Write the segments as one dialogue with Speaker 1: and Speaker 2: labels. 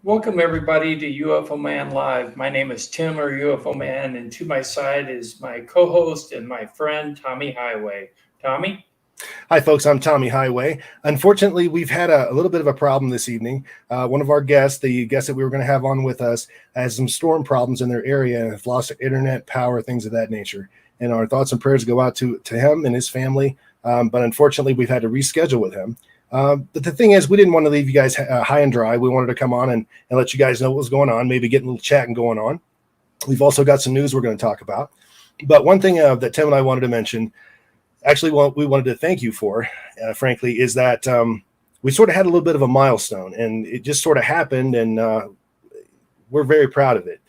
Speaker 1: Welcome everybody to UFO Man Live. My name is Tim or UFO Man, and to my side is my co-host and my friend Tommy Highway. Tommy?
Speaker 2: Hi, folks. I'm Tommy Highway. Unfortunately, we've had a little bit of a problem this evening. One of our guests, the guest that we were going to have on with us, has some storm problems in their area and have lost their internet, power, things of that nature. And our thoughts and prayers go out to him and his family. But unfortunately, we've had to reschedule with him. But the thing is, we didn't want to leave you guys high and dry. We wanted to come on and let you guys know what was going on, maybe get a little chatting going on. We've also got some news we're going to talk about. But one thing that Tim and I wanted to mention, actually, what we wanted to thank you for, frankly, is that we sort of had a little bit of a milestone, and it just sort of happened, and we're very proud of it.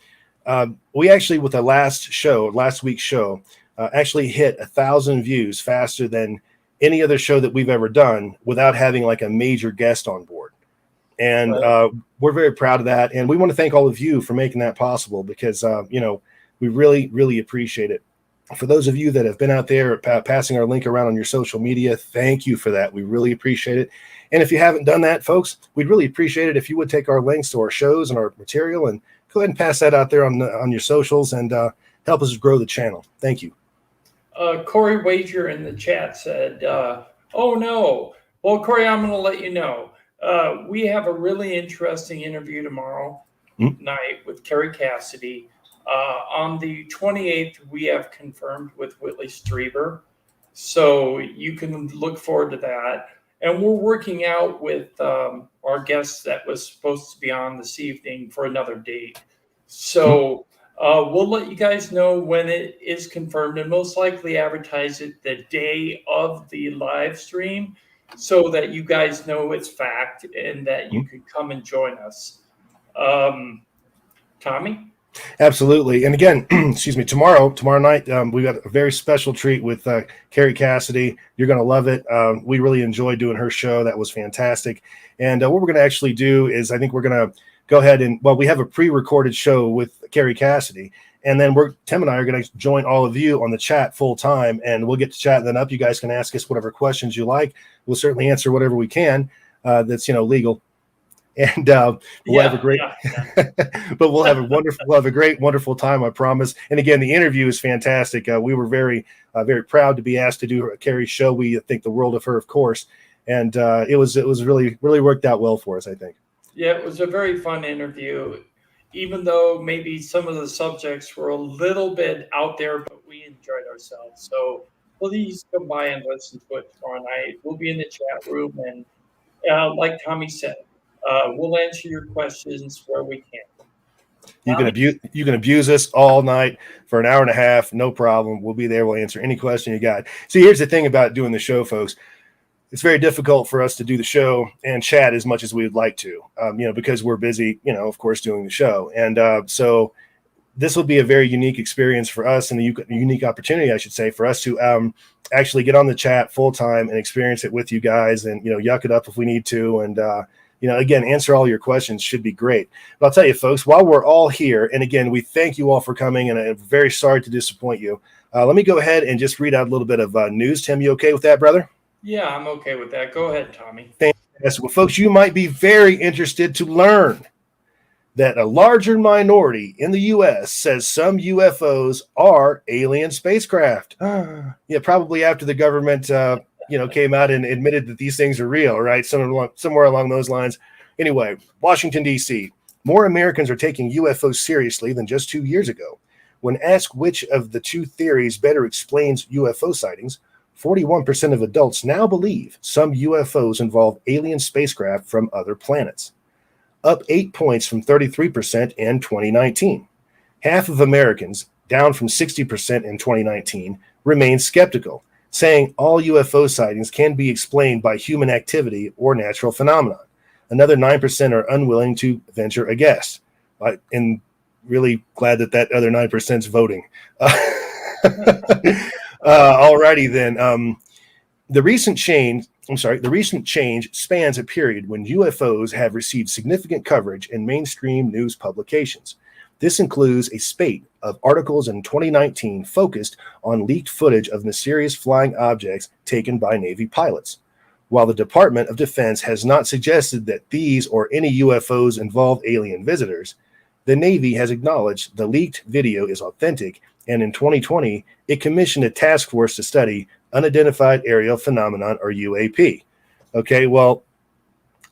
Speaker 2: We actually, with the last week's show, actually hit 1,000 views faster than any other show that we've ever done without having like a major guest on board. And we're very proud of that. And we want to thank all of you for making that possible because, we really, really appreciate it. For those of you that have been out there passing our link around on your social media, thank you for that. We really appreciate it. And if you haven't done that, folks, we'd really appreciate it if you would take our links to our shows and our material and go ahead and pass that out there on your socials and help us grow the channel. Thank you.
Speaker 1: Corey Wager in the chat said, oh no. Well, Corey, I'm going to let you know. We have a really interesting interview tomorrow night with Carrie Cassidy. On the 28th, we have confirmed with Whitley Strieber. So you can look forward to that. And we're working out with our guest that was supposed to be on this evening for another date. So we'll let you guys know when it is confirmed and most likely advertise it the day of the live stream so that you guys know it's fact and that you can come and join us. Tommy?
Speaker 2: Absolutely. And again, excuse me, tomorrow night, we got a very special treat with Carrie Cassidy. You're going to love it. We really enjoyed doing her show. That was fantastic. And what we're going to actually do is I think we're going to go ahead and, we have a pre-recorded show with Carrie Cassidy. And then Tim and I are going to join all of you on the chat full time. And we'll get to chatting then up. You guys can ask us whatever questions you like. We'll certainly answer whatever we can that's, legal. And we'll have a great, but we'll have a great, wonderful time, I promise. And again, the interview is fantastic. We were very, very proud to be asked to do Carrie's show. We think the world of her, of course. And it was really, really worked out well for us, I think.
Speaker 1: Yeah, it was a very fun interview, even though maybe some of the subjects were a little bit out there, but we enjoyed ourselves. So please come by and listen to it tomorrow night. We'll be in the chat room. And like Tommy said, we'll answer your questions where we can.
Speaker 2: You can abuse us all night for an hour and a half, no problem. We'll be there. We'll answer any question you got. See, here's the thing about doing the show, folks. It's very difficult for us to do the show and chat as much as we would like to, because we're busy, of course, doing the show. And so this will be a very unique experience for us and a unique opportunity, I should say, for us to actually get on the chat full time and experience it with you guys and, yuck it up if we need to. And, again, answer all your questions should be great. But I'll tell you, folks, while we're all here, and again, we thank you all for coming, and I'm very sorry to disappoint you. Let me go ahead and just read out a little bit of news. Tim, you okay with that, brother?
Speaker 1: Yeah, I'm okay with that. Go ahead, Tommy.
Speaker 2: Fantastic. Well, folks, you might be very interested to learn that a larger minority in the U.S. says some UFOs are alien spacecraft. Yeah, probably after the government came out and admitted that these things are real, right? Somewhere along those lines. Anyway, Washington, D.C., more Americans are taking UFOs seriously than just 2 years ago. When asked which of the two theories better explains UFO sightings, 41% of adults now believe some UFOs involve alien spacecraft from other planets, up 8 points from 33% in 2019. Half of Americans, down from 60% in 2019, remain skeptical, saying all UFO sightings can be explained by human activity or natural phenomenon. Another 9% are unwilling to venture a guess. And really glad that other 9% is voting. Alrighty then. The recent change spans a period when UFOs have received significant coverage in mainstream news publications. This includes a spate of articles in 2019 focused on leaked footage of mysterious flying objects taken by Navy pilots. While the Department of Defense has not suggested that these or any UFOs involve alien visitors, the Navy has acknowledged the leaked video is authentic, and in 2020, it commissioned a task force to study unidentified aerial phenomenon, or UAP. Okay, well,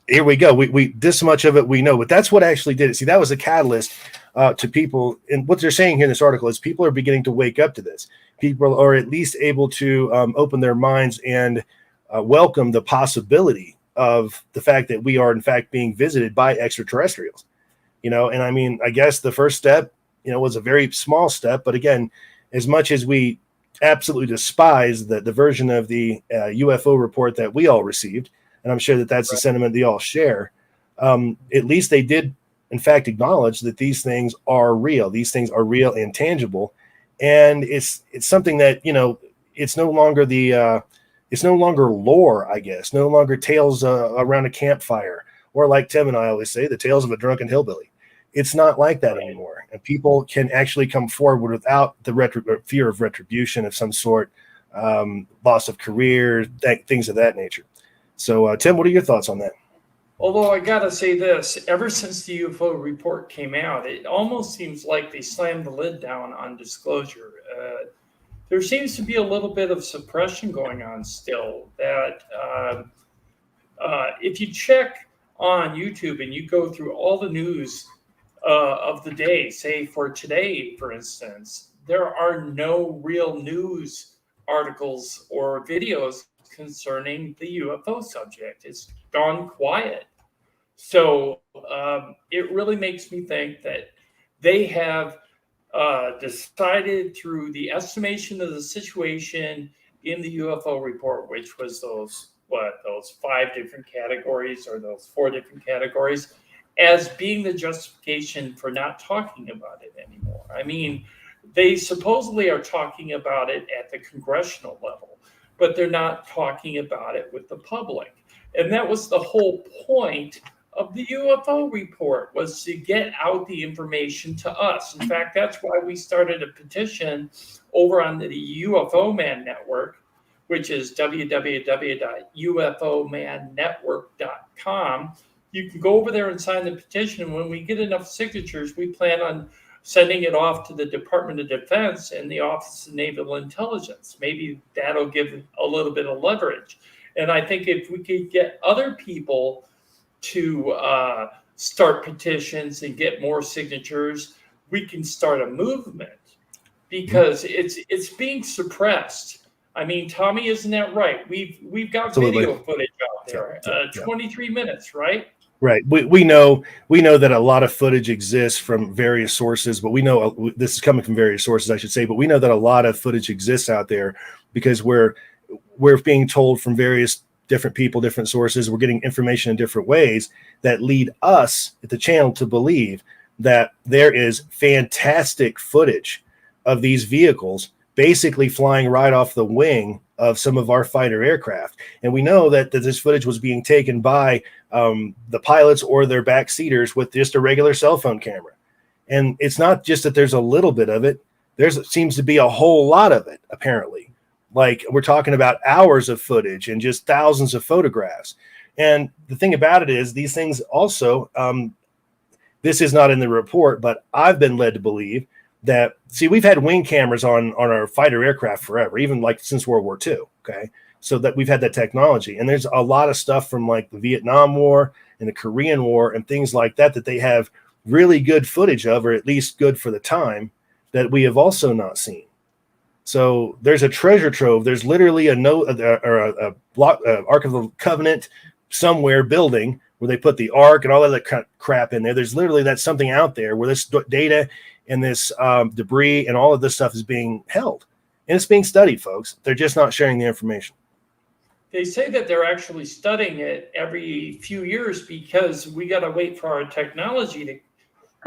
Speaker 2: here we go. We this much of it we know, but that's what actually did it. See, that was a catalyst to people. And what they're saying here in this article is people are beginning to wake up to this. People are at least able to open their minds and welcome the possibility of the fact that we are in fact being visited by extraterrestrials. And I mean, I guess the first step, was a very small step, but again, as much as we absolutely despise the version of the UFO report that we all received, and I'm sure that that's the sentiment they all share, at least they did in fact acknowledge that these things are real. These things are real and tangible, and it's something that it's no longer it's no longer lore, I guess, no longer tales around a campfire, or like Tim and I always say, the tales of a drunken hillbilly. It's not like that anymore, and people can actually come forward without the fear of retribution of some sort, loss of career, things of that nature. So, Tim, what are your thoughts on that?
Speaker 1: Although I got to say this, ever since the UFO report came out, it almost seems like they slammed the lid down on disclosure. There seems to be a little bit of suppression going on still. That if you check on YouTube and you go through all the news of the day, say for today, for instance, there are no real news articles or videos concerning the UFO subject. It's gone quiet. So it really makes me think that they have decided through the estimation of the situation in the UFO report, which was those 5 different categories or those 4 different categories, as being the justification for not talking about it anymore. I mean, they supposedly are talking about it at the congressional level, but they're not talking about it with the public. And that was the whole point of the UFO report, was to get out the information to us. In fact, that's why we started a petition over on the UFO Man network, which is www.ufomannetwork.com. You can go over there and sign the petition. And when we get enough signatures, we plan on sending it off to the Department of Defense and the Office of Naval Intelligence. Maybe that'll give a little bit of leverage. And I think if we could get other people to start petitions and get more signatures, we can start a movement, because it's being suppressed. I mean, Tommy, isn't that right? We've got video footage out there, 23 minutes, right?
Speaker 2: Right. We know that a lot of footage exists from various sources, but we know this is coming from various sources, I should say, but we know that a lot of footage exists out there because we're being told from various different people, different sources. We're getting information in different ways that lead us at the channel to believe that there is fantastic footage of these vehicles basically flying right off the wing of some of our fighter aircraft. And we know that this footage was being taken by the pilots or their backseaters with just a regular cell phone camera. And it's not just that there's a little bit of it. There seems to be a whole lot of it, apparently. Like, we're talking about hours of footage and just thousands of photographs. And the thing about it is, these things also, this is not in the report, but I've been led to believe that, see, we've had wing cameras on our fighter aircraft forever, even like since World War II. Okay. So that we've had that technology. And there's a lot of stuff from like the Vietnam War and the Korean War and things like that they have really good footage of, or at least good for the time, that we have also not seen. So there's a treasure trove. There's literally a block, Ark of the Covenant somewhere building where they put the Ark and all that crap in there. There's literally that's something out there where this data and this debris and all of this stuff is being held. And it's being studied, folks. They're just not sharing the information.
Speaker 1: They say that they're actually studying it every few years because we got to wait for our technology to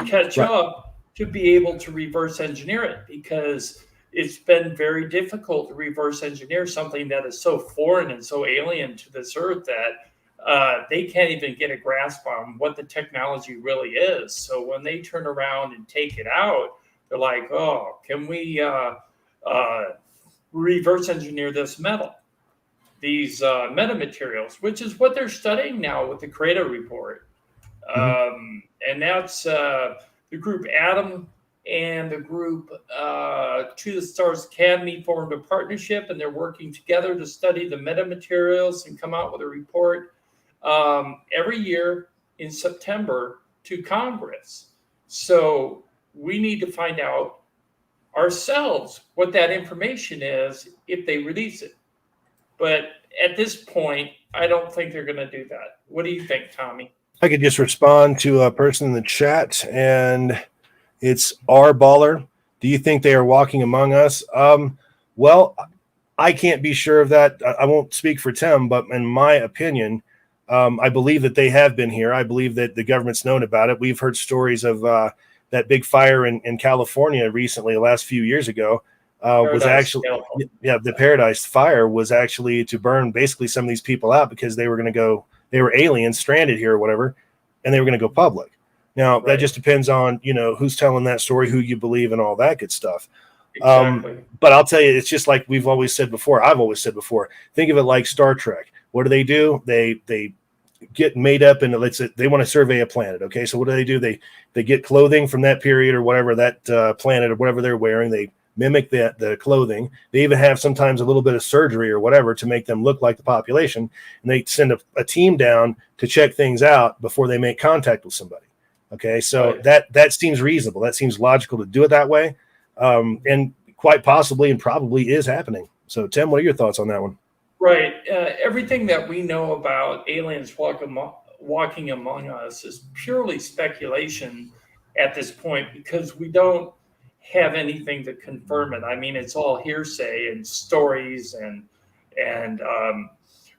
Speaker 1: catch up to be able to reverse engineer it, because it's been very difficult to reverse engineer something that is so foreign and so alien to this earth that they can't even get a grasp on what the technology really is. So when they turn around and take it out, they're like, oh, can we reverse engineer this metal? these metamaterials, which is what they're studying now with the Credo report. And that's the group Adam and the group To the Stars Academy formed a partnership, and they're working together to study the metamaterials and come out with a report every year in September to Congress. So we need to find out ourselves what that information is if they release it. But at this point, I don't think they're going to do that. What do you think, Tommy?
Speaker 2: I could just respond to a person in the chat, and it's R Baller. Do you think they are walking among us? Well, I can't be sure of that. I won't speak for Tim, but in my opinion, I believe that they have been here. I believe that the government's known about it. We've heard stories of that big fire in California recently, the last few years ago, was actually, the Paradise Fire was actually to burn basically some of these people out because they were aliens stranded here or whatever, and they were going to go public. Now, that just depends on, who's telling that story, who you believe, and all that good stuff.
Speaker 1: Exactly.
Speaker 2: But I'll tell you, it's just like I've always said before, think of it like Star Trek. What do? They get made up and they want to survey a planet. Okay. So what do? They get clothing from that period or whatever, that planet or whatever they're wearing. They mimic the clothing. They even have sometimes a little bit of surgery or whatever to make them look like the population. And they send a team down to check things out before they make contact with somebody. Okay. So that seems reasonable. That seems logical to do it that way. And quite possibly and probably is happening. So Tim, what are your thoughts on that one?
Speaker 1: Right. Everything that we know about aliens walking among us is purely speculation at this point because we don't have anything to confirm it. I mean, it's all hearsay and stories and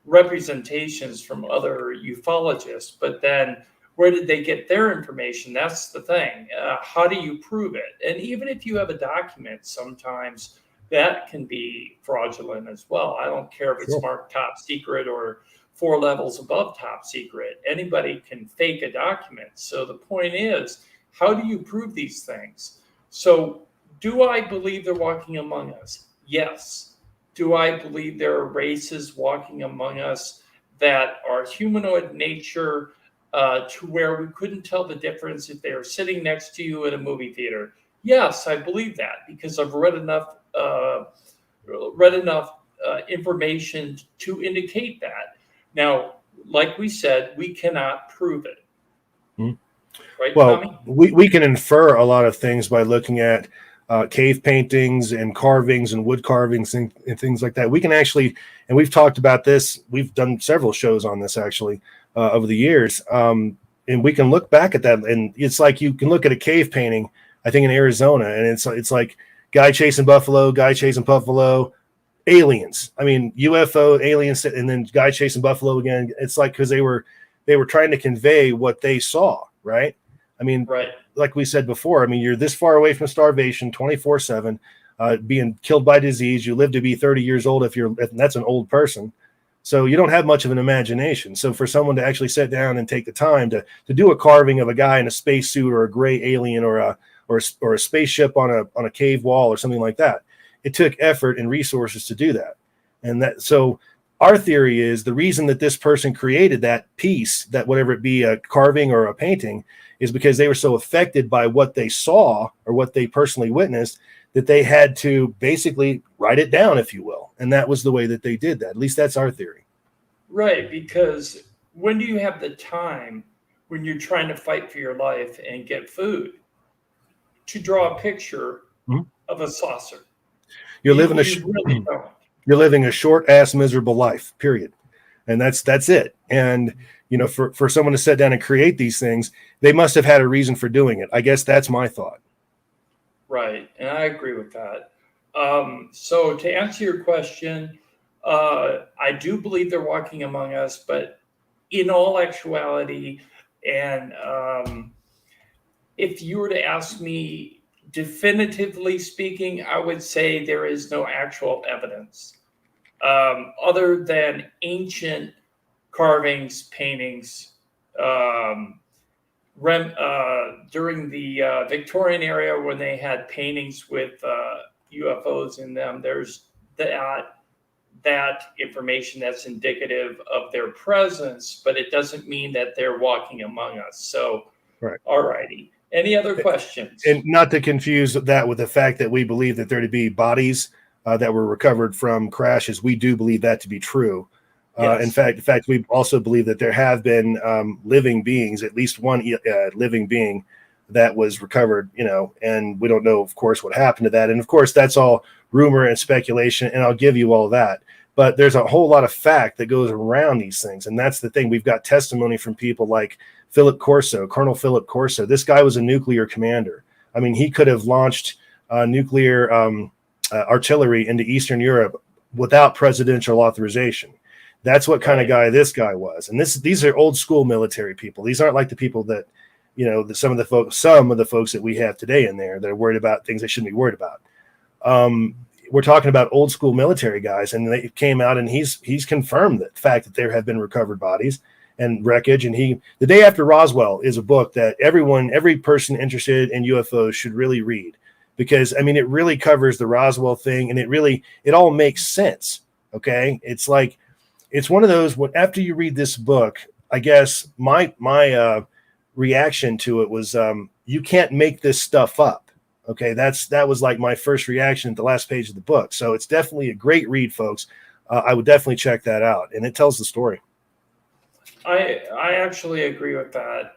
Speaker 1: representations from other ufologists. But then where did they get their information? That's the thing. How do you prove it? And even if you have a document, sometimes that can be fraudulent as well. I don't care if it's marked top secret or 4 levels above top secret. Anybody can fake a document. So the point is, how do you prove these things? So do I believe they're walking among us? Yes. Do I believe there are races walking among us that are humanoid nature to where we couldn't tell the difference if they are sitting next to you in a movie theater? Yes, I believe that because I've read enough information to indicate that. Now, like we said, we cannot prove it. Right,
Speaker 2: well,
Speaker 1: Tommy?
Speaker 2: we can infer a lot of things by looking at cave paintings and carvings and wood carvings and things like that. We can actually, and we've talked about this, we've done several shows on this actually over the years, and we can look back at that, and it's like you can look at a cave painting, I think in Arizona, and it's like guy chasing buffalo, aliens. I mean, UFO, aliens, and then guy chasing buffalo again. It's like because they were trying to convey what they saw, right? I mean, like we said before, I mean, you're this far away from starvation 24/7, being killed by disease. You live to be 30 years old if that's an old person. So you don't have much of an imagination. So for someone to actually sit down and take the time to do a carving of a guy in a spacesuit or a gray alien or a spaceship on a cave wall or something like that, it took effort and resources to do that. And so our theory is the reason that this person created that piece, that whatever it be, a carving or a painting, is because they were so affected by what they saw or what they personally witnessed that they had to basically write it down, if you will. And that was the way that they did that. At least that's our theory.
Speaker 1: Right, because when do you have the time when you're trying to fight for your life and get food to draw a picture of a saucer?
Speaker 2: You're living a short ass miserable life, period. And that's it. And for someone to sit down and create these things, they must have had a reason for doing it. I guess that's my thought.
Speaker 1: Right, and I agree with that. So to answer your question, I do believe they're walking among us, but in all actuality, and if you were to ask me definitively speaking, I would say there is no actual evidence other than ancient carvings, paintings. During the Victorian era, when they had paintings with UFOs in them, there's that. that information that's indicative of their presence, but it doesn't mean that they're walking among us. So,
Speaker 2: right.
Speaker 1: All righty. Any other questions?
Speaker 2: And not to confuse that with the fact that we believe that there to be bodies that were recovered from crashes. We do believe that to be true.
Speaker 1: Yes.
Speaker 2: In fact, we also believe that there have been living beings, at least one living being that was recovered, and we don't know, of course, what happened to that. And of course, that's all rumor and speculation, and I'll give you all that. But there's a whole lot of fact that goes around these things. And that's the thing. We've got testimony from people like Colonel Philip Corso. This guy was a nuclear commander. I mean, he could have launched nuclear artillery into Eastern Europe without presidential authorization. That's what kind of guy this guy was. And these are old school military people. These aren't like the people that, some of the folks that we have today in there that are worried about things they shouldn't be worried about. We're talking about old school military guys, and they came out and he's confirmed the fact that there have been recovered bodies and wreckage. And The Day After Roswell is a book that every person interested in UFOs should really read, because I mean, it really covers the Roswell thing, and it all makes sense. Okay. It's one of those, after you read this book, I guess my reaction to it was, you can't make this stuff up. Okay, that was like my first reaction at the last page of the book. So it's definitely a great read, folks. I would definitely check that out, and it tells the story.
Speaker 1: I actually agree with that.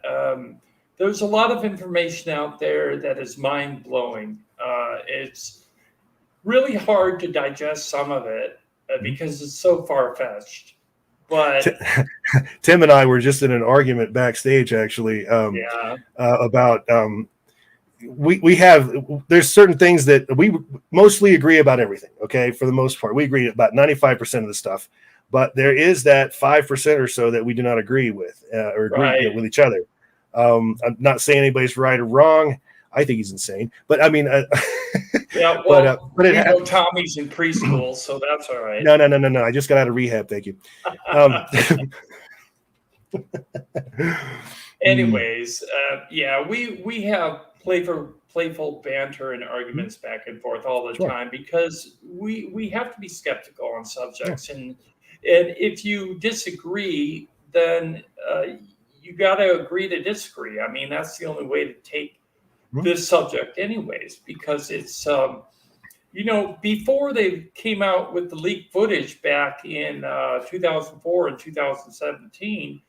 Speaker 1: There's a lot of information out there that is mind-blowing. It's really hard to digest some of it because it's so far-fetched. But
Speaker 2: Tim and I were just in an argument backstage, actually, about there's certain things that we mostly agree about everything. Okay. For the most part, we agree about 95% of the stuff, but there is that 5% or so that we do not agree with or agree with each other. I'm not saying anybody's right or wrong. I think he's insane, but I mean,
Speaker 1: yeah, well, but we know Tommy's in preschool, so that's all right.
Speaker 2: No. I just got out of rehab. Thank you.
Speaker 1: Anyways, we have playful banter and arguments back and forth all the time, because we have to be skeptical on subjects, and if you disagree, then you got to agree to disagree. I mean, that's the only way to take this subject, anyways, because it's before they came out with the leaked footage back in 2004 and 2017.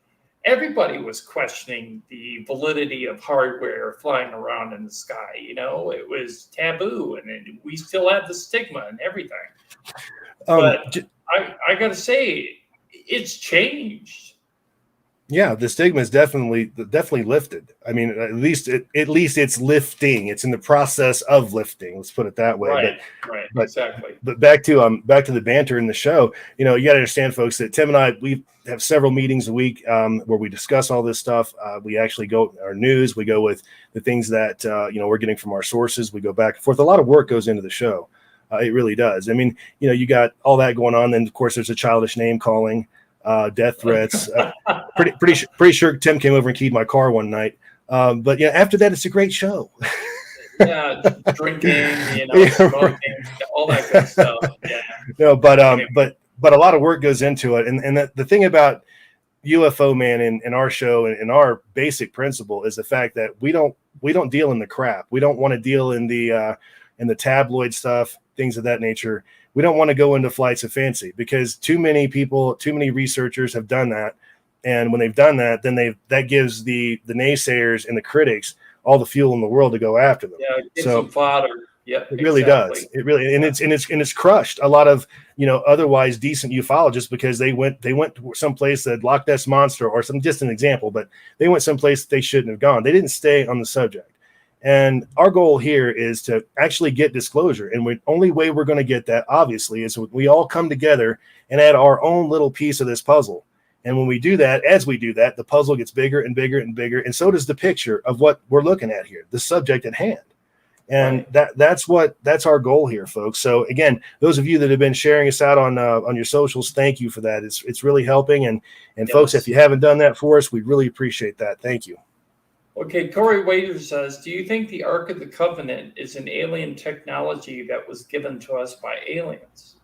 Speaker 1: Everybody was questioning the validity of hardware flying around in the sky. It was taboo, and we still had the stigma and everything. But I got to say, it's changed.
Speaker 2: Yeah, the stigma is definitely lifted. I mean, at least it's lifting. It's in the process of lifting. Let's put it that way.
Speaker 1: Right, exactly.
Speaker 2: But back to the banter in the show. You got to understand, folks, that Tim and I, we have several meetings a week where we discuss all this stuff. We actually go our news. We go with the things that we're getting from our sources. We go back and forth. A lot of work goes into the show. It really does. I mean, you got all that going on. Then of course there's a childish name calling. Death threats. Pretty sure Tim came over and keyed my car one night. But after that, it's a great show.
Speaker 1: Yeah, drinking, smoking, all that good stuff. Yeah.
Speaker 2: No, but a lot of work goes into it, and the thing about UFO Man in our show and our basic principle is the fact that we don't deal in the crap. We don't want to deal in the tabloid stuff, things of that nature. We don't want to go into flights of fancy, because too many researchers have done that. And when they've done that, then that gives the naysayers and the critics all the fuel in the world to go after them.
Speaker 1: Yeah, it gives them fodder. Yeah,
Speaker 2: it really does. It really, and it's crushed a lot of otherwise decent ufologists, because they went someplace that Loch Ness monster or just an example, but they went someplace they shouldn't have gone. They didn't stay on the subject. And our goal here is to actually get disclosure. And the only way we're going to get that, obviously, is we all come together and add our own little piece of this puzzle. And when we do that, as we do that, the puzzle gets bigger and bigger and bigger. And so does the picture of what we're looking at here, the subject at hand. And that's our goal here, folks. So again, those of you that have been sharing us out on your socials, thank you for that. It's really helping. And yes. Folks, if you haven't done that for us, we'd really appreciate that. Thank you.
Speaker 1: Okay, Corey Wader says, do you think the Ark of the Covenant is an alien technology that was given to us by aliens?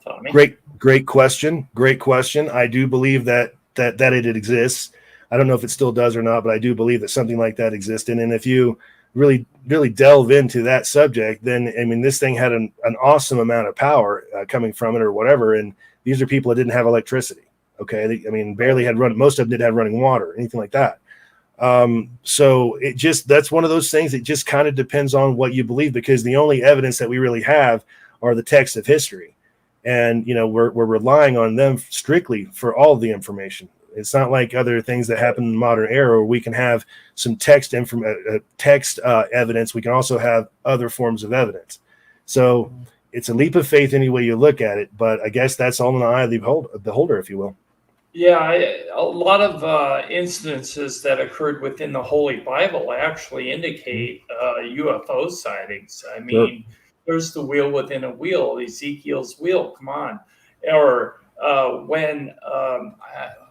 Speaker 1: Tommy?
Speaker 2: Great question. Great question. I do believe that it exists. I don't know if it still does or not, but I do believe that something like that existed. And if you really delve into that subject, then I mean, this thing had an awesome amount of power coming from it or whatever. And these are people that didn't have electricity. Okay, barely had most of them didn't have running water, anything like that. So that's one of those things. It just kind of depends on what you believe, because the only evidence that we really have are the texts of history, and we're relying on them strictly for all the information. It's not like other things that happen in the modern era where we can have some text evidence. We can also have other forms of evidence. So it's a leap of faith any way you look at it, but I guess that's all in the eye of the beholder, if you will.
Speaker 1: Yeah, a lot of incidences that occurred within the Holy Bible actually indicate UFO sightings. I mean, there's the wheel within a wheel, Ezekiel's wheel. Come on, or when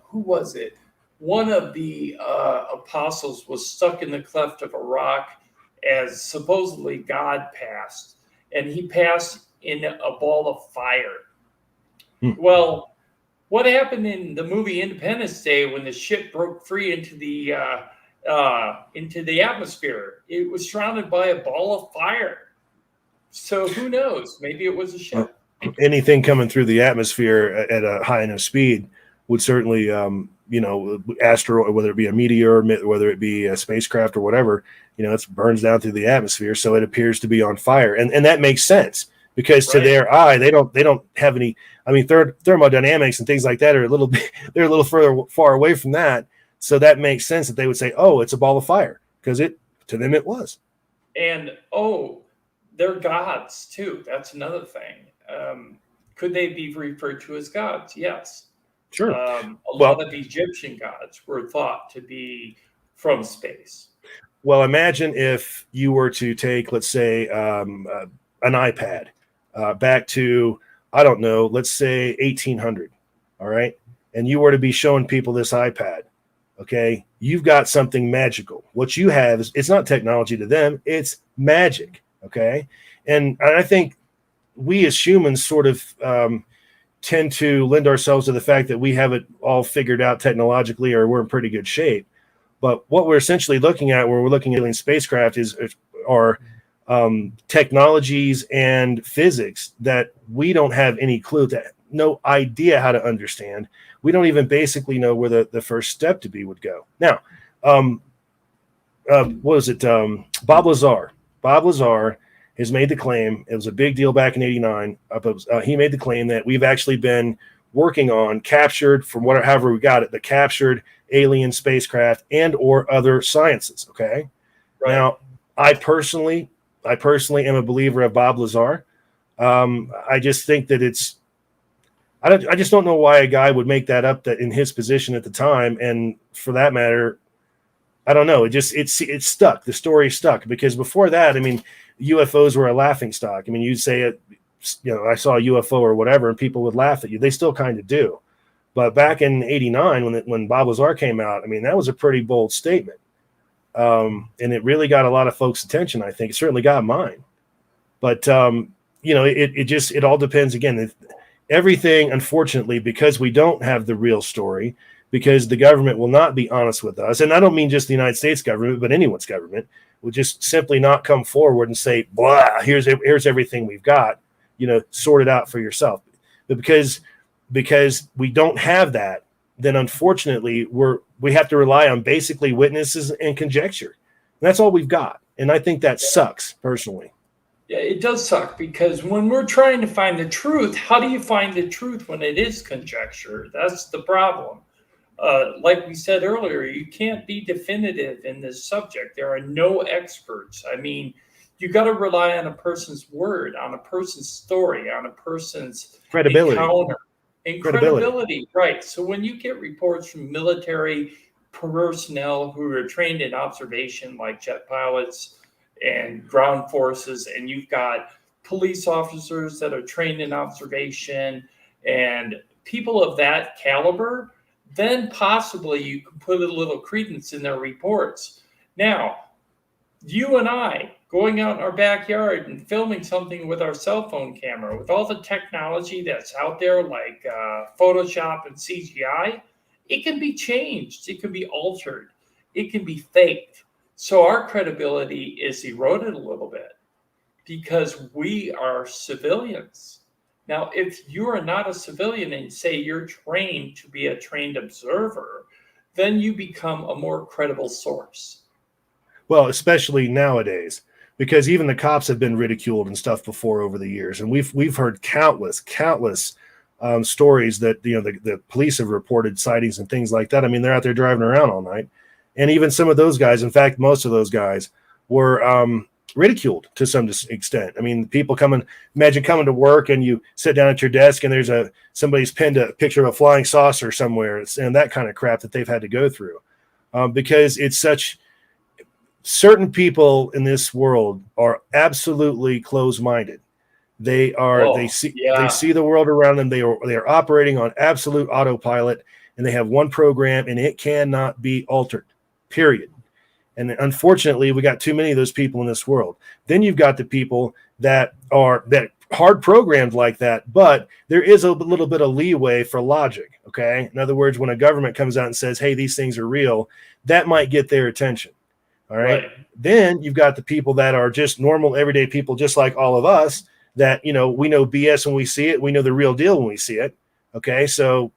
Speaker 1: who was it? One of the apostles was stuck in the cleft of a rock as supposedly God passed, and he passed in a ball of fire. Well, what happened in the movie Independence Day when the ship broke free into the atmosphere? It was surrounded by a ball of fire. So who knows? Maybe it was a ship.
Speaker 2: Anything coming through the atmosphere at a high enough speed would certainly, asteroid, whether it be a meteor, whether it be a spacecraft or whatever, it burns down through the atmosphere. So it appears to be on fire, and that makes sense. Because to their eye, they don't have any. I mean, thermodynamics and things like that are they're a little far away from that. So that makes sense that they would say, "Oh, it's a ball of fire," because to them it was.
Speaker 1: And they're gods too. That's another thing. Could they be referred to as gods? Yes.
Speaker 2: Sure.
Speaker 1: A lot of Egyptian gods were thought to be from space.
Speaker 2: Well, imagine if you were to take, let's say, an iPad. Back to, I don't know, let's say 1800. All right. And you were to be showing people this iPad. Okay. You've got something magical. What you have it's not technology to them. It's magic. Okay. And I think we as humans sort of tend to lend ourselves to the fact that we have it all figured out technologically, or we're in pretty good shape. But what we're essentially looking at when we're looking at alien spacecraft are technologies and physics that we don't have any clue, no idea how to understand. We don't even basically know where the first step to be would go. Now, what was it? Bob Lazar. Bob Lazar has made the claim. It was a big deal back in '89. He made the claim that we've actually been working on captured, from however we got it, the captured alien spacecraft and or other sciences. Okay. Right. Now, I personally am a believer of Bob Lazar. I just think that I just don't know why a guy would make that up, that in his position at the time. And for that matter, I don't know. It's stuck. The story stuck, because before that, I mean, UFOs were a laughing stock. I mean, you'd say it, I saw a UFO or whatever, and people would laugh at you. They still kind of do. But back in '89, when Bob Lazar came out, I mean, that was a pretty bold statement. And it really got a lot of folks' attention. I think it certainly got mine. But it all depends. Again, everything, unfortunately, because we don't have the real story, because the government will not be honest with us, and I don't mean just the United States government, but anyone's government will just simply not come forward and say, "Blah, here's everything we've got. Sort it out for yourself." But because we don't have that, then unfortunately we have to rely on basically witnesses and conjecture. And that's all we've got. And I think that sucks personally.
Speaker 1: Yeah, it does suck, because when we're trying to find the truth, how do you find the truth when it is conjecture? That's the problem. Like we said earlier, you can't be definitive in this subject. There are no experts. I mean, you got to rely on a person's word, on a person's story, on a person's
Speaker 2: credibility.
Speaker 1: Encounter. And credibility, right. So when you get reports from military personnel who are trained in observation, like jet pilots and ground forces, and you've got police officers that are trained in observation and people of that caliber, then possibly you can put a little credence in their reports. Now, you and I going out in our backyard and filming something with our cell phone camera, with all the technology that's out there, like Photoshop and CGI, it can be changed, it can be altered, it can be faked. So our credibility is eroded a little bit because we are civilians. Now, if you are not a civilian and say you're trained to be a trained observer, then you become a more credible source.
Speaker 2: Well, especially nowadays, because even the cops have been ridiculed and stuff before over the years, and we've heard countless stories that the police have reported sightings and things like that. I mean, they're out there driving around all night, and even some of those guys, in fact, most of those guys were ridiculed to some extent. I mean, people imagine coming to work and you sit down at your desk and there's somebody's pinned a picture of a flying saucer somewhere, and that kind of crap that they've had to go through, because it's such. Certain people in this world are absolutely closed-minded. They see the world around them. They are operating on absolute autopilot, and they have one program, and it cannot be altered. Period. And unfortunately, we got too many of those people in this world. Then you've got the people that are hard programmed like that, but there is a little bit of leeway for logic. Okay. In other words, when a government comes out and says, "Hey, these things are real," that might get their attention. All right. Then you've got the people that are just normal, everyday people, just like all of us, that, we know BS when we see it. We know the real deal when we see it. Okay. So,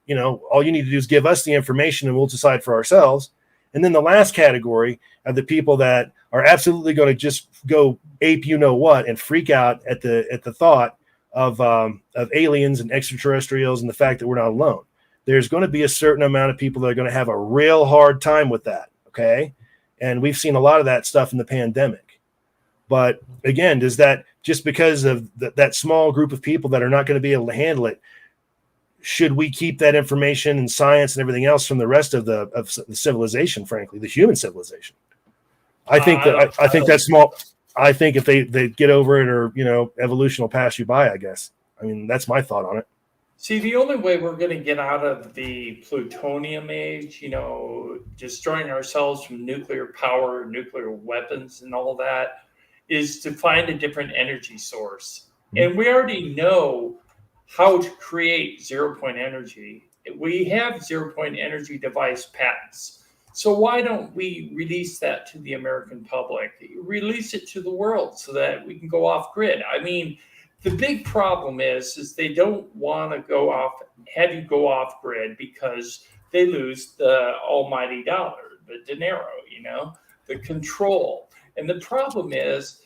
Speaker 2: all you need to do is give us the information and we'll decide for ourselves. And then the last category are the people that are absolutely going to just go ape, what, and freak out at the thought of aliens and extraterrestrials and the fact that we're not alone. There's going to be a certain amount of people that are going to have a real hard time with that. Okay. And we've seen a lot of that stuff in the pandemic. But again, does that, just because of that small group of people that are not going to be able to handle it, should we keep that information and science and everything else from the rest of the civilization, frankly, the human civilization? I think that's small. I think if they get over it, or, evolution will pass you by, I guess. I mean, that's my thought on it.
Speaker 1: See, the only way we're going to get out of the plutonium age, destroying ourselves from nuclear power, nuclear weapons and all that, is to find a different energy source. Mm-hmm. And we already know how to create zero-point energy. We have zero-point energy device patents. So why don't we release that to the American public? Release it to the world so that we can go off grid. I mean, the big problem is they don't want to have you go off grid because they lose the almighty dollar, the dinero, the control. And the problem is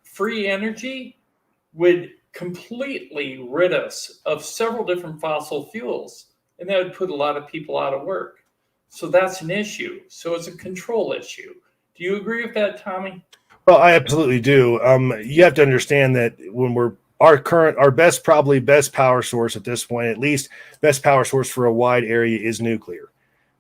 Speaker 1: free energy would completely rid us of several different fossil fuels, and that would put a lot of people out of work. So that's an issue. So it's a control issue. Do you agree with that, Tommy?
Speaker 2: Well, I absolutely do. You have to understand that when our best power source at this point, at least best power source for a wide area, is nuclear.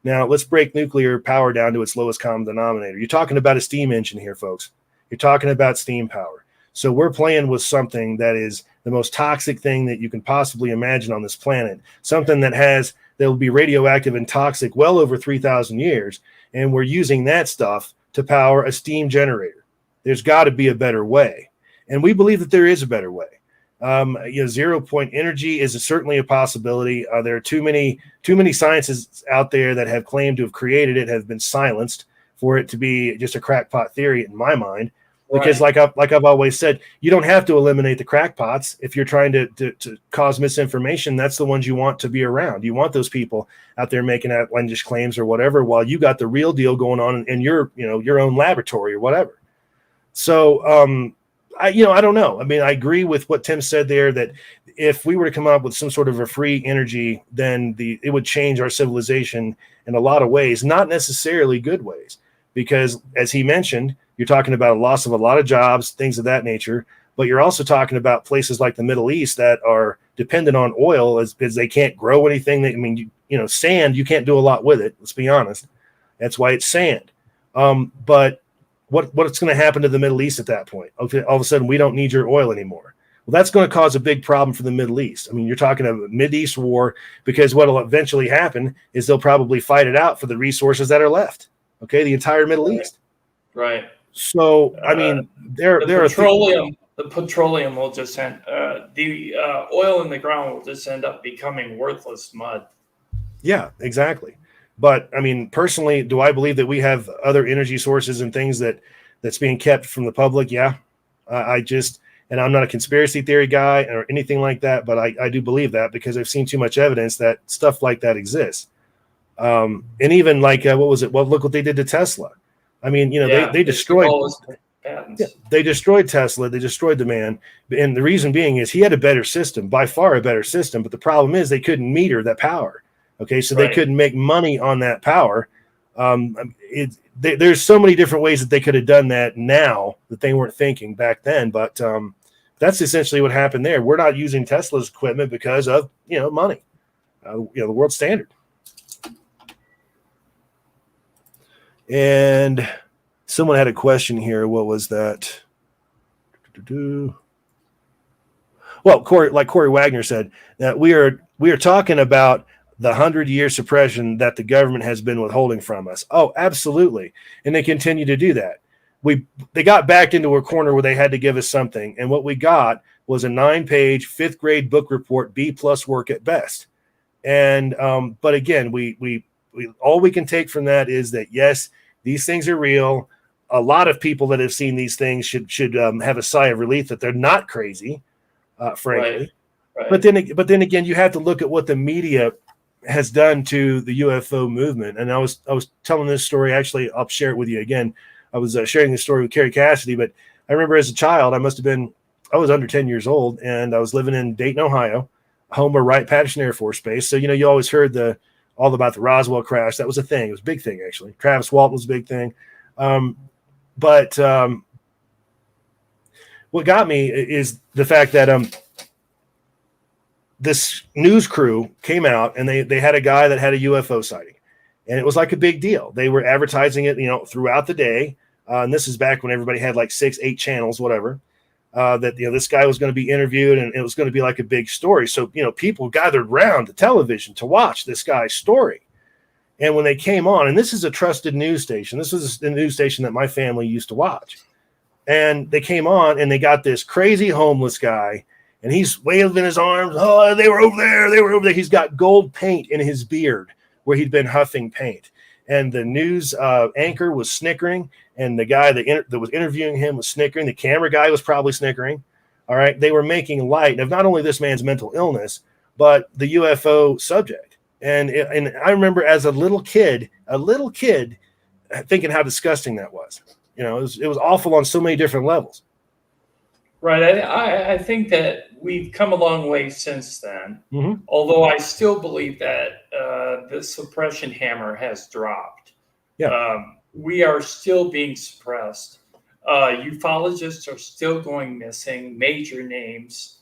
Speaker 2: Now, let's break nuclear power down to its lowest common denominator. You're talking about a steam engine here, folks. You're talking about steam power. So we're playing with something that is the most toxic thing that you can possibly imagine on this planet, something that will be radioactive and toxic well over 3,000 years, and we're using that stuff to power a steam generator. There's got to be a better way, and we believe that there is a better way. Zero-point energy is certainly a possibility. There are too many scientists out there that have claimed to have created it, have been silenced for it to be just a crackpot theory, in my mind. Because, like I've always said, you don't have to eliminate the crackpots if you're trying to cause misinformation. That's the ones you want to be around. You want those people out there making outlandish claims or whatever, while you got the real deal going on in your own laboratory or whatever. So, I don't know. I mean, I agree with what Tim said there, that if we were to come up with some sort of a free energy, then it would change our civilization in a lot of ways, not necessarily good ways, because as he mentioned, you're talking about a loss of a lot of jobs, things of that nature, but you're also talking about places like the Middle East that are dependent on oil as they can't grow anything. Sand, you can't do a lot with it. Let's be honest. That's why it's sand. But what's going to happen to the Middle East at that point? Okay, all of a sudden, we don't need your oil anymore. Well, that's going to cause a big problem for the Middle East. I mean, you're talking a Mideast war, because what will eventually happen is they'll probably fight it out for the resources that are left. Okay, the entire Middle East.
Speaker 1: Right.
Speaker 2: So I mean, there are
Speaker 1: the petroleum will just end. The oil in the ground will just end up becoming worthless mud.
Speaker 2: Yeah, exactly. But I mean, personally, do I believe that we have other energy sources and things that's being kept from the public? Yeah, I just, and I'm not a conspiracy theory guy or anything like that, but I do believe that because I've seen too much evidence that stuff like that exists. And even like what was it? Well, look what they did to Tesla. I mean, they destroyed. Yeah, they destroyed Tesla. They destroyed the man. And the reason being is he had a better system, by far a better system. But the problem is they couldn't meter that power. Okay, so they couldn't make money on that power. There's so many different ways that they could have done that now that they weren't thinking back then. But that's essentially what happened there. We're not using Tesla's equipment because of money, the world standard. And someone had a question here. What was that? Well, Corey Wagner said that we are talking about the 100-year suppression that the government has been withholding from us. Oh, absolutely. And they continue to do that. They got backed into a corner where they had to give us something. And what we got was a 9-page, 5th grade book report, B+ work at best. And, but again, we all we can take from that is that, yes, these things are real. A lot of people that have seen these things should have a sigh of relief that they're not crazy, frankly. Right. But then again, you have to look at what the media has done to the UFO movement. And I was telling this story. Actually, I'll share it with you again. I was sharing this story with Carrie Cassidy, but I remember as a child, I was under 10 years old, and I was living in Dayton, Ohio, home of Wright-Patterson Air Force Base. So, you always heard all about the Roswell crash. That was a thing. It was a big thing, actually. Travis Walton was a big thing. But what got me is the fact that this news crew came out and they had a guy that had a UFO sighting, and it was like a big deal. They were advertising it, throughout the day. And this is back when everybody had like 6-8 channels, whatever. That this guy was going to be interviewed, and it was going to be like a big story. So people gathered around the television to watch this guy's story. And when they came on, and this is a trusted news station, this was the news station that my family used to watch. And they came on, and they got this crazy homeless guy, and he's waving his arms. Oh, they were over there. They were over there. He's got gold paint in his beard where he'd been huffing paint. And the news anchor was snickering, and the guy that was interviewing him was snickering. The camera guy was probably snickering. All right. They were making light of not only this man's mental illness, but the UFO subject. And I remember as a little kid thinking how disgusting that was. It was awful on so many different levels.
Speaker 1: Right. I think that we've come a long way since then, although I still believe that the suppression hammer has dropped. Yeah. We are still being suppressed. Ufologists are still going missing, major names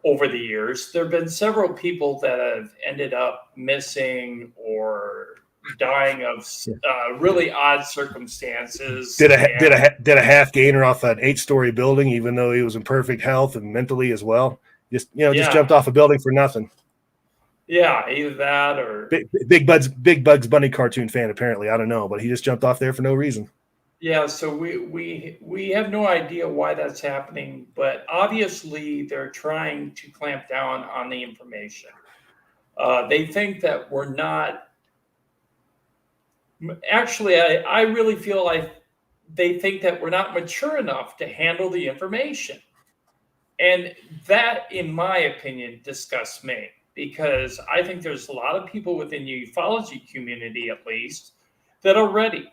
Speaker 1: over the years. There have been several people that have ended up missing or dying of really odd circumstances.
Speaker 2: Did a half gainer off an 8-story building, even though he was in perfect health and mentally as well. Just jumped off a building for nothing.
Speaker 1: Yeah, either that or
Speaker 2: Big Bugs Bunny cartoon fan. Apparently, I don't know, but he just jumped off there for no reason.
Speaker 1: Yeah, so we have no idea why that's happening, but obviously they're trying to clamp down on the information. They think that we're not. Actually, I really feel like they think that we're not mature enough to handle the information. And that, in my opinion, disgusts me, because I think there's a lot of people within the ufology community, at least, that are ready.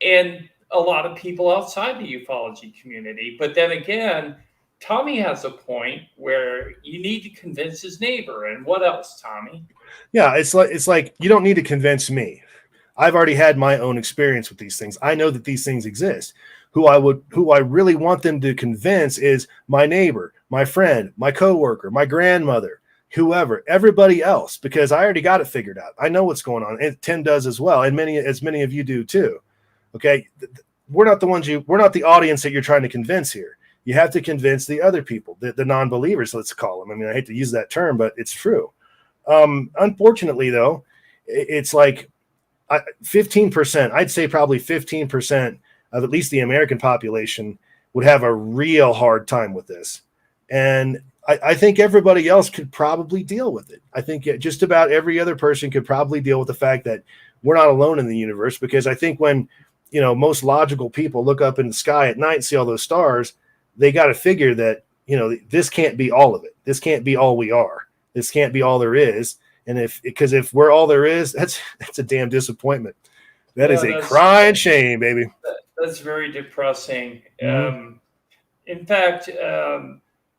Speaker 1: And a lot of people outside the ufology community. But then again, Tommy has a point where you need to convince his neighbor. And what else, Tommy?
Speaker 2: Yeah, it's like you don't need to convince me. I've already had my own experience with these things. I know that these things exist. Who I really want them to convince is my neighbor, my friend, my coworker, my grandmother, whoever, everybody else, because I already got it figured out. I know what's going on, and Tim does as well, and many of you do too. Okay, we're not the audience that you're trying to convince here. You have to convince the other people, the non-believers, let's call them. I mean, I hate to use that term, but it's true. Unfortunately, though, it's like 15%, I'd say probably 15% of at least the American population would have a real hard time with this. And I think everybody else could probably deal with it. I think just about every other person could probably deal with the fact that we're not alone in the universe, because I think when, most logical people look up in the sky at night and see all those stars, they got to figure that, this can't be all of it. This can't be all we are. This can't be all there is. And because if we're all there is, that's a damn disappointment. That is a crying shame, baby.
Speaker 1: That's very depressing. In fact,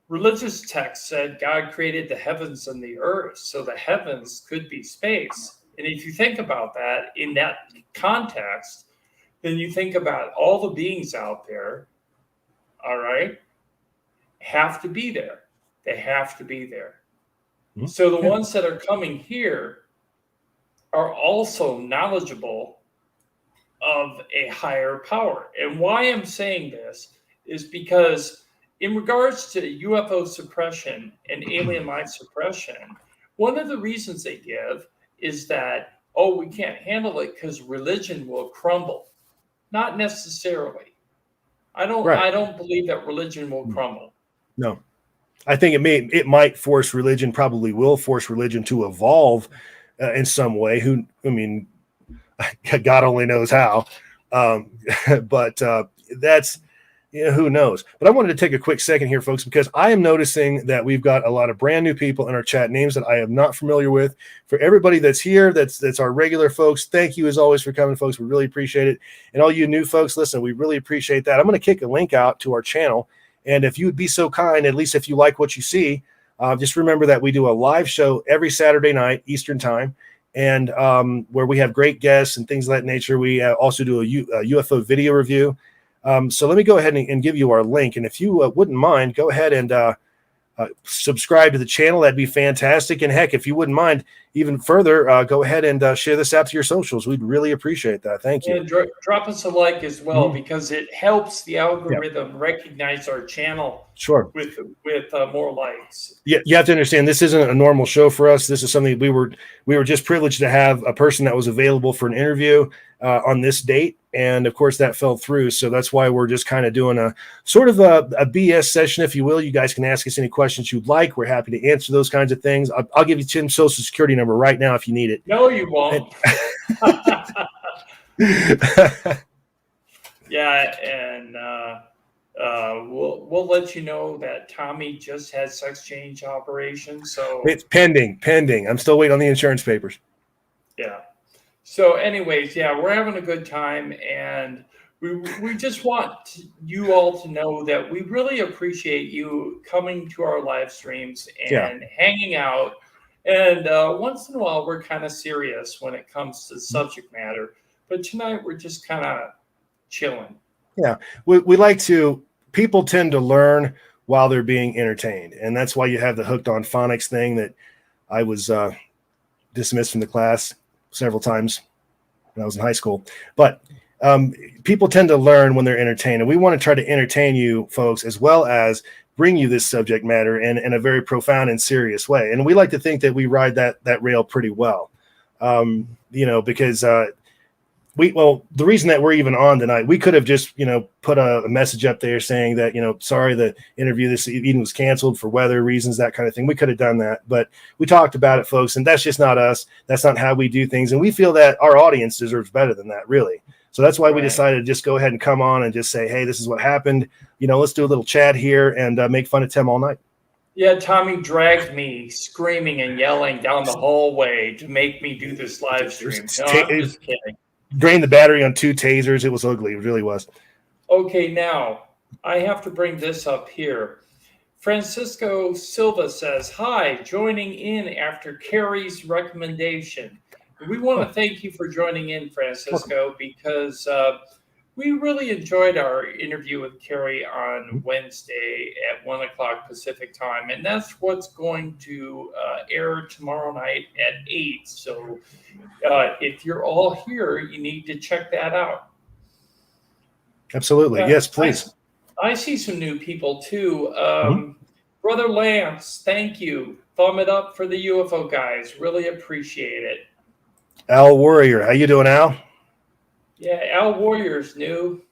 Speaker 1: religious texts said God created the heavens and the earth, so the heavens could be space. And if you think about that in that context, then you think about all the beings out there, all right, have to be there. They have to be there. So the ones that are coming here are also knowledgeable of a higher power. And why I'm saying this is because in regards to UFO suppression and alien life suppression, one of the reasons they give is that, we can't handle it because religion will crumble. Not necessarily. I don't believe that religion will crumble.
Speaker 2: No. I think it might force religion, probably will force religion to evolve in some way. God only knows how. But that's, who knows? But I wanted to take a quick second here, folks, because I am noticing that we've got a lot of brand new people in our chat, names that I am not familiar with. For everybody that's here, that's our regular folks, thank you as always for coming, folks. We really appreciate it. And all you new folks, listen, we really appreciate that. I'm going to kick a link out to our channel. And if you would be so kind, at least if you like what you see, just remember that we do a live show every Saturday night, Eastern time, and where we have great guests and things of that nature. We also do a UFO video review. So let me go ahead and give you our link. And if you wouldn't mind, go ahead and subscribe to the channel. That'd be fantastic. And heck, if you wouldn't mind even further, go ahead and share this out to your socials. We'd really appreciate that. Thank you.
Speaker 1: And drop us a like as well, because it helps the algorithm recognize our channel.
Speaker 2: Sure.
Speaker 1: With more likes.
Speaker 2: Yeah, you have to understand, this isn't a normal show for us. This is something we were just privileged to have a person that was available for an interview on this date, and of course that fell through. So that's why we're just kind of doing a sort of a BS session, if you will. You guys can ask us any questions you'd like. We're happy to answer those kinds of things. I'll give you Tim's social security number right now if you need it.
Speaker 1: No, you won't. Yeah, and we'll let you know that Tommy just had sex change operation. So
Speaker 2: it's pending. I'm still waiting on the insurance papers.
Speaker 1: Yeah. So anyways, we're having a good time, and we just want you all to know that we really appreciate you coming to our live streams and hanging out. And once in a while, we're kind of serious when it comes to subject matter. But tonight, we're just kind of chilling. Yeah.
Speaker 2: We like to, people tend to learn while they're being entertained. And that's why you have the Hooked on Phonics thing that I was dismissed from the class several times when I was in high school. But people tend to learn when they're entertained. And we want to try to entertain you folks as well as bring you this subject matter in a very profound and serious way. And we like to think that we ride that rail pretty well, because the reason that we're even on tonight, we could have just, put a message up there saying that, sorry, the interview this evening was canceled for weather reasons, that kind of thing. We could have done that, but we talked about it, folks, and that's just not us. That's not how we do things. And we feel that our audience deserves better than that, really. So that's why we decided to just go ahead and come on and just say, hey, this is what happened. Let's do a little chat here and make fun of Tim all night.
Speaker 1: Yeah, Tommy dragged me screaming and yelling down the hallway to make me do this live stream. No, I'm just kidding.
Speaker 2: Drained the battery on 2 tasers. It was ugly. It really was.
Speaker 1: Okay, now I have to bring this up here. Francisco Silva says, hi, joining in after Carrie's recommendation. We want to thank you for joining in, Francisco, because we really enjoyed our interview with Carrie on Wednesday at 1 o'clock Pacific time. And that's what's going to air tomorrow night at 8. So if you're all here, you need to check that out.
Speaker 2: Absolutely. Yes, please.
Speaker 1: I see some new people too. Brother Lance, thank you. Thumb it up for the UFO guys. Really appreciate it.
Speaker 2: Al Warrior. How you doing, Al?
Speaker 1: Yeah, Al Warrior's new.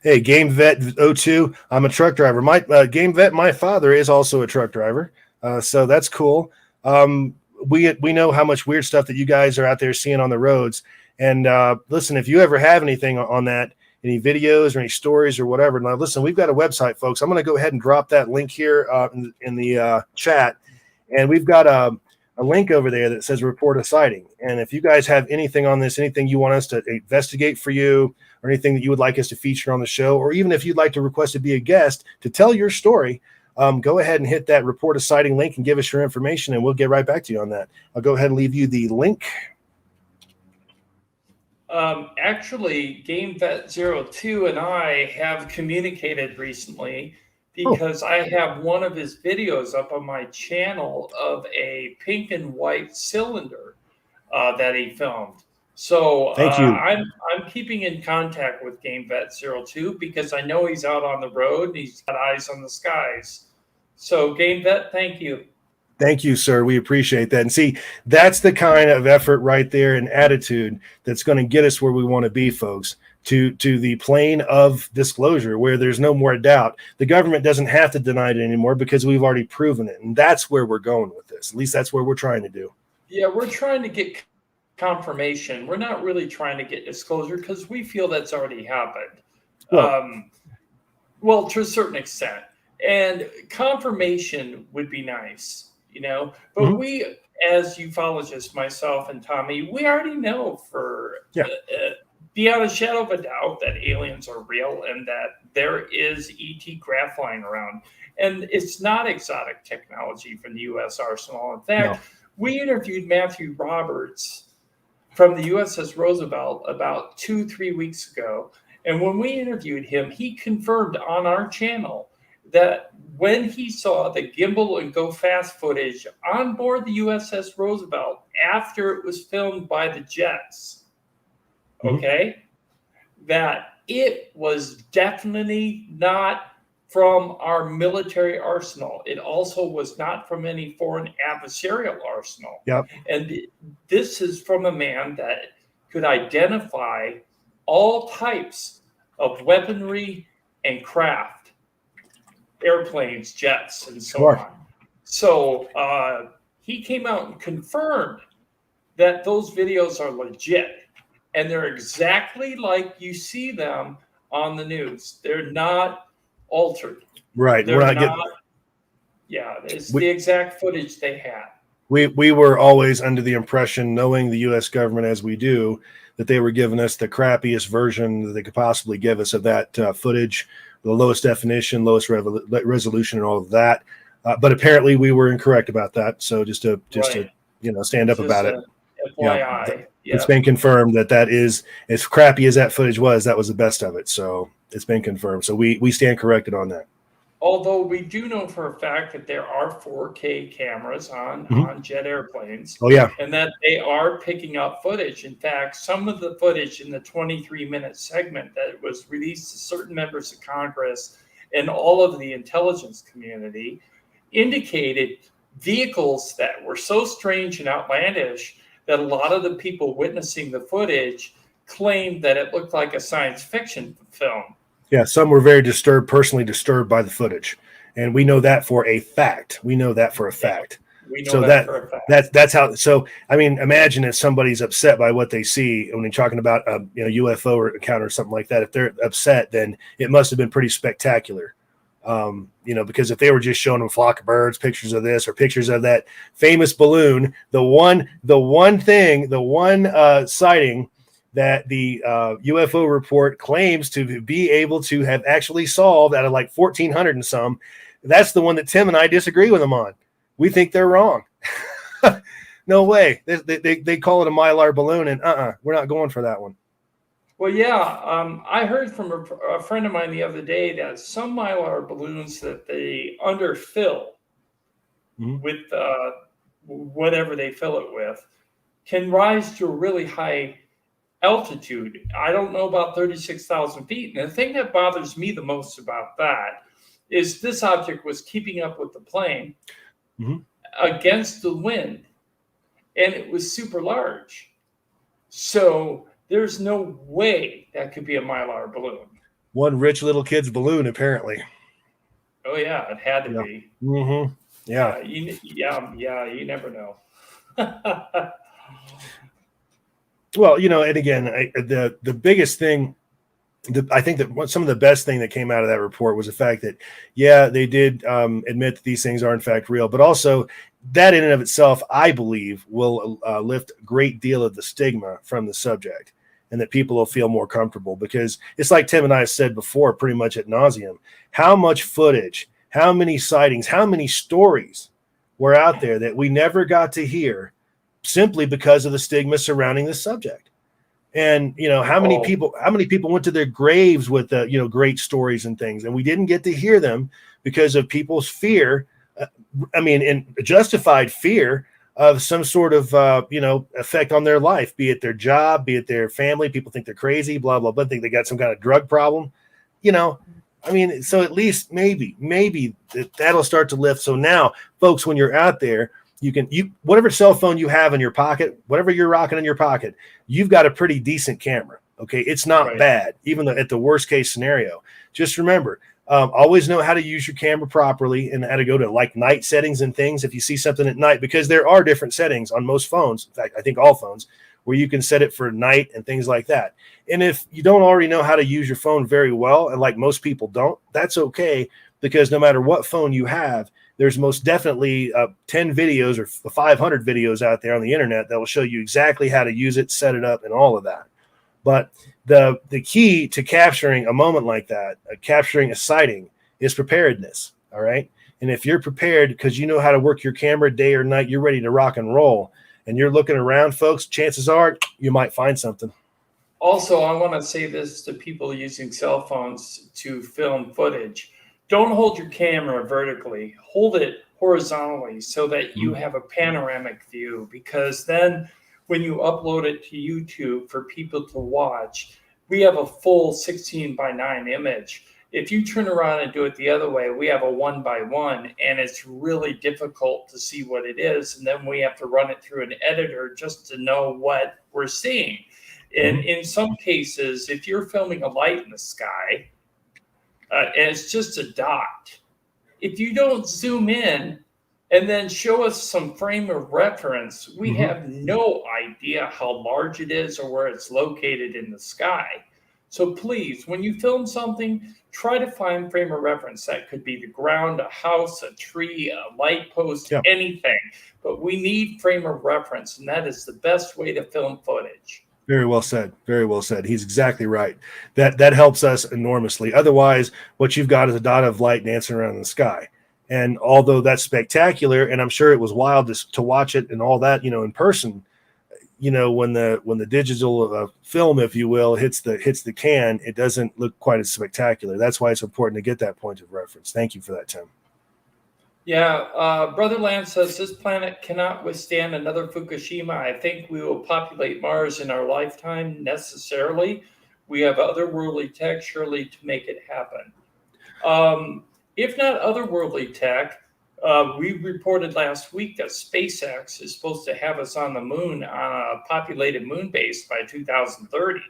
Speaker 2: Hey, Game Vet 02. I'm a truck driver. My Game Vet, my father is also a truck driver. So that's cool. We know how much weird stuff that you guys are out there seeing on the roads. And listen, if you ever have anything on that, any videos or any stories or whatever, now listen, we've got a website, folks. I'm going to go ahead and drop that link here in the chat. And we've got a link over there that says report a sighting. And if you guys have anything on this, anything you want us to investigate for you, or anything that you would like us to feature on the show, or even if you'd like to request to be a guest to tell your story, go ahead and hit that report a sighting link and give us your information, and we'll get right back to you on that. I'll go ahead and leave you the link.
Speaker 1: Actually, GameVet02 and I have communicated recently because I have one of his videos up on my channel of a pink and white cylinder that he filmed. So
Speaker 2: Thank you.
Speaker 1: I'm keeping in contact with GameVet02 because I know he's out on the road and he's got eyes on the skies. So GameVet, thank you.
Speaker 2: Thank you, sir. We appreciate that. And see, that's the kind of effort right there and attitude that's going to get us where we want to be, folks, to the plane of disclosure where there's no more doubt. The government doesn't have to deny it anymore because we've already proven it. And that's where we're going with this. At least that's where we're trying to do.
Speaker 1: Yeah, we're trying to get confirmation. We're not really trying to get disclosure because we feel that's already happened. Well, to a certain extent. And confirmation would be nice, but we, as ufologists, myself and Tommy, we already know for beyond a shadow of a doubt that aliens are real and that there is ET craft flying around. And it's not exotic technology from the U.S. arsenal. In fact, we interviewed Matthew Roberts from the USS Roosevelt about 2-3 weeks ago. And when we interviewed him, he confirmed on our channel that when he saw the gimbal and go fast footage on board the USS Roosevelt after it was filmed by the jets, that it was definitely not from our military arsenal. It also was not from any foreign adversarial arsenal. And this is from a man that could identify all types of weaponry and craft, airplanes, jets, and so on. So he came out and confirmed that those videos are legit. And they're exactly like you see them on the news. They're not altered.
Speaker 2: Right.
Speaker 1: They're not. It's the exact footage they had.
Speaker 2: We were always under the impression, knowing the U.S. government as we do, that they were giving us the crappiest version that they could possibly give us of that footage, the lowest definition, lowest resolution, and all of that. But apparently, we were incorrect about that. So just to stand up about it.
Speaker 1: FYI.
Speaker 2: It's been confirmed that is, as crappy as that footage was, that was the best of it. So it's been confirmed. So we stand corrected on that.
Speaker 1: Although we do know for a fact that there are 4K cameras on jet airplanes. And that they are picking up footage. In fact, some of the footage in the 23-minute segment that was released to certain members of Congress and all of the intelligence community indicated vehicles that were so strange and outlandish that a lot of the people witnessing the footage claimed that it looked like a science fiction film.
Speaker 2: Yeah, some were very personally disturbed by the footage. And we know that for a fact. We know that for a fact. That's how. So, I mean, imagine if somebody's upset by what they see when you're talking about a UFO encounter or something like that. If they're upset, then it must have been pretty spectacular. Because if they were just showing them a flock of birds, pictures of this or pictures of that famous balloon, the one sighting that the UFO report claims to be able to have actually solved out of like 1,400 and some, that's the one that Tim and I disagree with them on. We think they're wrong. No way. They call it a Mylar balloon, and we're not going for that one.
Speaker 1: Well, I heard from a friend of mine the other day that some Mylar balloons that they underfill with whatever they fill it with can rise to a really high altitude. I don't know about 36,000 feet. And the thing that bothers me the most about that is this object was keeping up with the plane against the wind, and it was super large. So there's no way that could be a Mylar balloon.
Speaker 2: one rich little kid's balloon, apparently.
Speaker 1: Oh yeah, it had to be.
Speaker 2: Mm-hmm. Yeah.
Speaker 1: You never know.
Speaker 2: Well, and again, the biggest thing, I think that some of the best thing that came out of that report was the fact that, they did admit that these things are in fact real, but also that in and of itself, I believe, will lift a great deal of the stigma from the subject, and that people will feel more comfortable, because it's like Tim and I said before, pretty much ad nauseum, how much footage, how many sightings, how many stories were out there that we never got to hear simply because of the stigma surrounding this subject. And how many people went to their graves with great stories and things, and we didn't get to hear them because of people's fear. And justified fear of some sort of effect on their life, be it their job, be it their family. People think they're crazy, blah blah blah. Think they got some kind of drug problem. So at least maybe that'll start to lift. So now, folks, when you're out there, you whatever cell phone you have in your pocket, whatever you're rocking in your pocket, you've got a pretty decent camera. Okay, it's not bad, even though at the worst case scenario. Just remember, always know how to use your camera properly and how to go to like night settings and things if you see something at night, because there are different settings on most phones. In fact, I think all phones, where you can set it for night and things like that. And if you don't already know how to use your phone very well, and like most people don't, that's okay, because no matter what phone you have, there's most definitely 10 videos or 500 videos out there on the internet that will show you exactly how to use it, set it up, and all of that. But the key to capturing a moment like that, capturing a sighting, is preparedness. All right. And if you're prepared because you know how to work your camera day or night, you're ready to rock and roll, and you're looking around, folks, chances are you might find something.
Speaker 1: Also, I want to say this to people using cell phones to film footage. Don't hold your camera vertically. Hold it horizontally so that you have a panoramic view, because then when you upload it to YouTube for people to watch, we have a full 16:9 image. If you turn around and do it the other way, we have a 1:1, and it's really difficult to see what it is. And then we have to run it through an editor just to know what we're seeing. And in some cases, if you're filming a light in the sky, and it's just a dot, if you don't zoom in and then show us some frame of reference, we have no idea how large it is or where it's located in the sky. So please, when you film something, try to find frame of reference. That could be the ground, a house, a tree, a light post, anything. But we need frame of reference, and that is the best way to film footage.
Speaker 2: Very well said. Very well said. He's exactly right. That helps us enormously. Otherwise, what you've got is a dot of light dancing around in the sky. And although that's spectacular, and I'm sure it was wild to watch it and all that, in person, when the digital film, if you will, hits the can, it doesn't look quite as spectacular. That's why it's important to get that point of reference. Thank you for that, Tim.
Speaker 1: Yeah, Brother Lance says this planet cannot withstand another Fukushima. I think we will populate Mars in our lifetime necessarily. We have otherworldly tech surely to make it happen. If not otherworldly tech, we reported last week that SpaceX is supposed to have us on the moon on a populated moon base by 2030.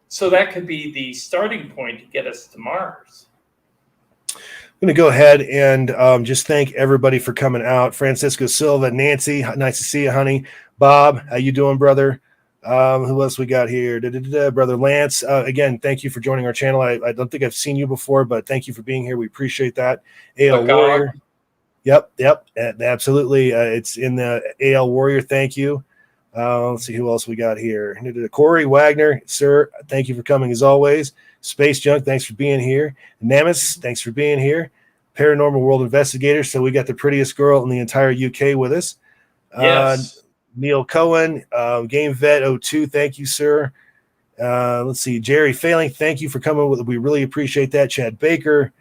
Speaker 1: So that could be the starting point to get us to Mars.
Speaker 2: I'm going to go ahead and just thank everybody for coming out. Francisco Silva, Nancy, nice to see you, honey. Bob, how you doing, brother? Who else we got here? Brother Lance, again, thank you for joining our channel. I don't think I've seen you before, but thank you for being here. We appreciate that. AL Warrior. Yep, absolutely. It's in the AL Warrior. Thank you. Let's see who else we got here. Corey Wagner, sir, thank you for coming as always. Space Junk, thanks for being here. Namus, thanks for being here. Paranormal World Investigator, so we got the prettiest girl in the entire UK with us.
Speaker 1: Yes.
Speaker 2: Neil Cohen, Game Vet 02, thank you, sir. Let's see, Jerry Failing, thank you for coming. We really appreciate that. Chad Baker.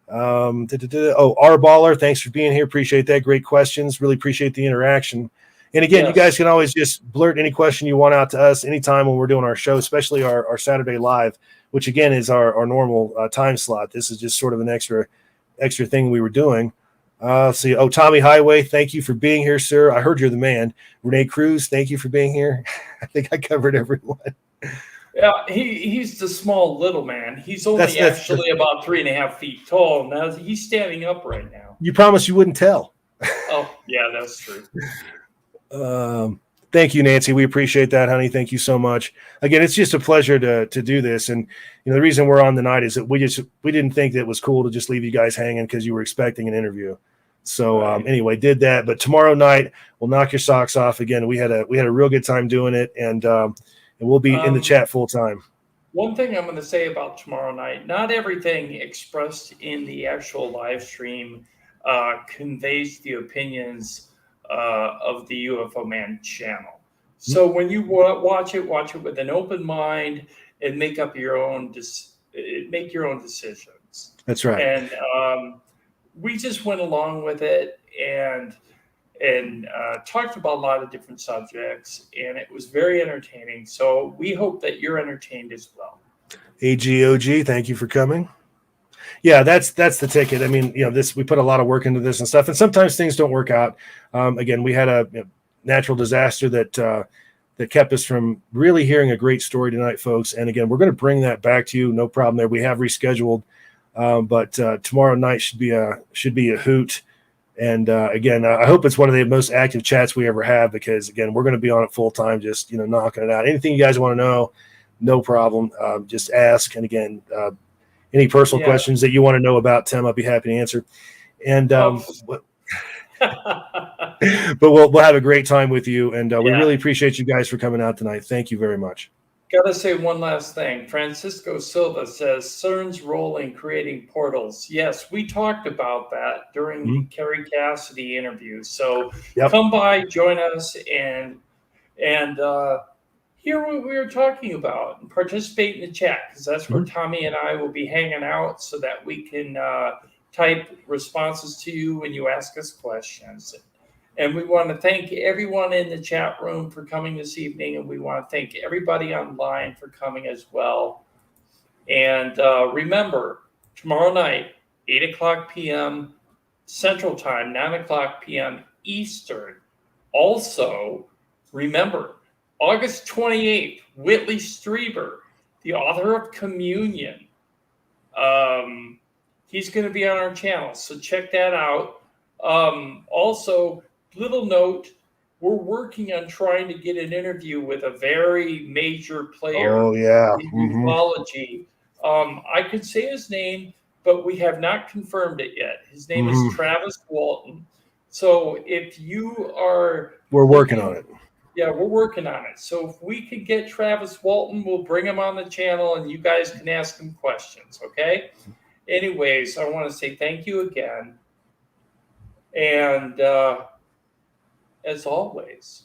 Speaker 2: R Baller, thanks for being here. Appreciate that. Great questions. Really appreciate the interaction. And again, you guys can always just blurt any question you want out to us anytime when we're doing our show, especially our Saturday Live, which again is our normal time slot. This is just sort of an extra thing we were doing. See, Tommy Highway, thank you for being here, sir. I heard you're the man. Renee Cruz, thank you for being here. I think I covered everyone.
Speaker 1: Yeah, he's the small little man. He's only actually about 3.5 feet tall. Now he's standing up right now.
Speaker 2: You promised you wouldn't tell.
Speaker 1: Oh, yeah, that's true.
Speaker 2: Thank you, Nancy. We appreciate that, honey. Thank you so much. Again, it's just a pleasure to do this. And the reason we're on tonight is that we didn't think that it was cool to just leave you guys hanging because you were expecting an interview. So anyway, did that. But tomorrow night we'll knock your socks off again. We had a real good time doing it, and we'll be in the chat full time.
Speaker 1: One thing I'm going to say about tomorrow night: not everything expressed in the actual live stream conveys the opinions of the UFO Man channel. So when you watch it with an open mind and make your own decisions.
Speaker 2: That's right.
Speaker 1: And we just went along with it and talked about a lot of different subjects, and it was very entertaining. So we hope that you're entertained as well.
Speaker 2: AGOG, thank you for coming. Yeah, that's the ticket. I mean, we put a lot of work into this and stuff, and sometimes things don't work out. Again, we had a natural disaster that kept us from really hearing a great story tonight, folks. And again, we're going to bring that back to you. No problem there. We have rescheduled, but tomorrow night should be a hoot. And again, I hope it's one of the most active chats we ever have, because again, we're going to be on it full time, just knocking it out. Anything you guys want to know, no problem. Just ask. And again, any personal questions that you want to know about Tim, I'll be happy to answer. And but we'll have a great time with you, and we really appreciate you guys for coming out tonight. Thank you very much.
Speaker 1: Gotta say one last thing. Francisco Silva says CERN's role in creating portals. Yes, we talked about that during the Kerry Cassidy interview. So come by, join us, and hear what we were talking about, and participate in the chat, because that's where Tommy and I will be hanging out, so that we can type responses to you when you ask us questions. And we want to thank everyone in the chat room for coming this evening, and we want to thank everybody online for coming as well. And remember, tomorrow night, 8:00 p.m. Central Time, 9:00 p.m. Eastern. Also, remember, August 28th, Whitley Strieber, the author of Communion. He's going to be on our channel, so check that out. Also, little note, we're working on trying to get an interview with a very major player in ufology. I could say his name, but we have not confirmed it yet. His name is Travis Walton. So if you are...
Speaker 2: We're working on it.
Speaker 1: Yeah, we're working on it. So if we can get Travis Walton, we'll bring him on the channel, and you guys can ask him questions, okay? Anyways, I want to say thank you again. And as always,